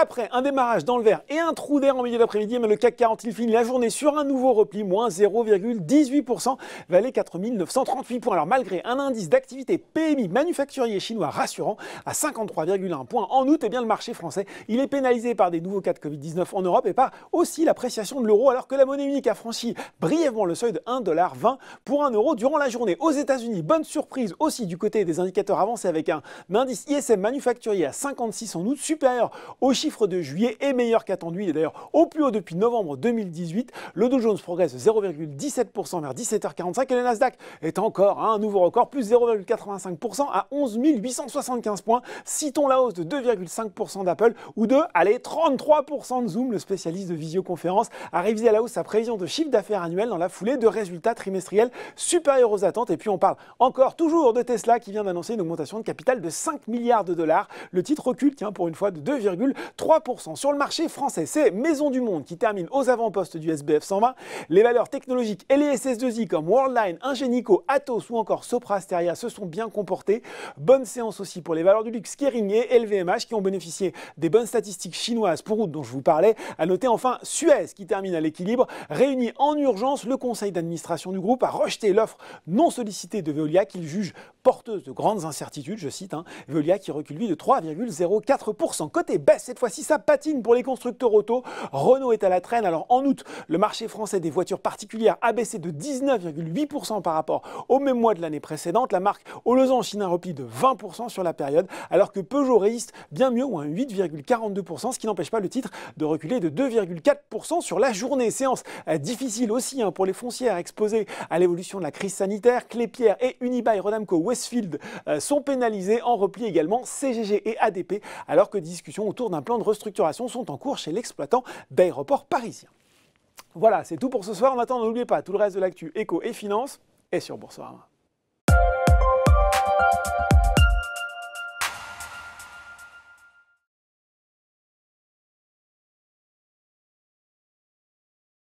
Après un démarrage dans le vert et un trou d'air en milieu d'après-midi, le CAC 40 il finit la journée sur un nouveau repli, moins 0,18%, valait 4 938 points. Alors malgré un indice d'activité PMI manufacturier chinois rassurant à 53,1 points en août, eh bien le marché français il est pénalisé par des nouveaux cas de Covid-19 en Europe et par aussi l'appréciation de l'euro, alors que la monnaie unique a franchi brièvement le seuil de 1,20$ pour 1 euro durant la journée. Aux États-Unis, bonne surprise aussi du côté des indicateurs avancés avec un indice ISM manufacturier à 56 en août, supérieur au chiffre de juillet et meilleur qu'attendu. Il est d'ailleurs au plus haut depuis novembre 2018. Le Dow Jones progresse de 0,17% vers 17h45 et le Nasdaq est encore à un nouveau record, plus 0,85% à 11 875 points. Citons la hausse de 2,5% d'Apple ou de 33% de Zoom. Le spécialiste de visioconférence a révisé à la hausse sa prévision de chiffre d'affaires annuel dans la foulée de résultats trimestriels supérieurs aux attentes. Et puis on parle encore toujours de Tesla qui vient d'annoncer une augmentation de capital de 5 milliards de dollars. Le titre recule, pour une fois, de 2,3%. Sur le marché français, c'est Maison du Monde qui termine aux avant-postes du SBF 120. Les valeurs technologiques et les SS2I comme Worldline, Ingenico, Atos ou encore Sopra Steria se sont bien comportés. Bonne séance aussi pour les valeurs du luxe Kering et LVMH qui ont bénéficié des bonnes statistiques chinoises pour août dont je vous parlais. À noter enfin Suez qui termine à l'équilibre. Réuni en urgence, le conseil d'administration du groupe a rejeté l'offre non sollicitée de Veolia qu'il juge porteuse de grandes incertitudes, je cite, Veolia qui recule lui de 3,04%. Côté baisse, cette fois-ci ça patine pour les constructeurs auto. Renault est à la traîne. Alors en août, le marché français des voitures particulières a baissé de 19,8% par rapport au même mois de l'année précédente. La marque au losange chine un repli de 20% sur la période, alors que Peugeot résiste bien mieux, ou un 8,42%, ce qui n'empêche pas le titre de reculer de 2,4% sur la journée. Séance difficile aussi pour les foncières exposées à l'évolution de la crise sanitaire. Clépierre et Unibail-Rodamco-Westfield sont pénalisés, en repli également CGG et ADP, alors que des discussions autour d'un plan de restructuration sont en cours chez l'exploitant d'aéroports parisiens. Voilà, c'est tout pour ce soir. En attendant, n'oubliez pas, tout le reste de l'actu éco et finance est sur Boursorama.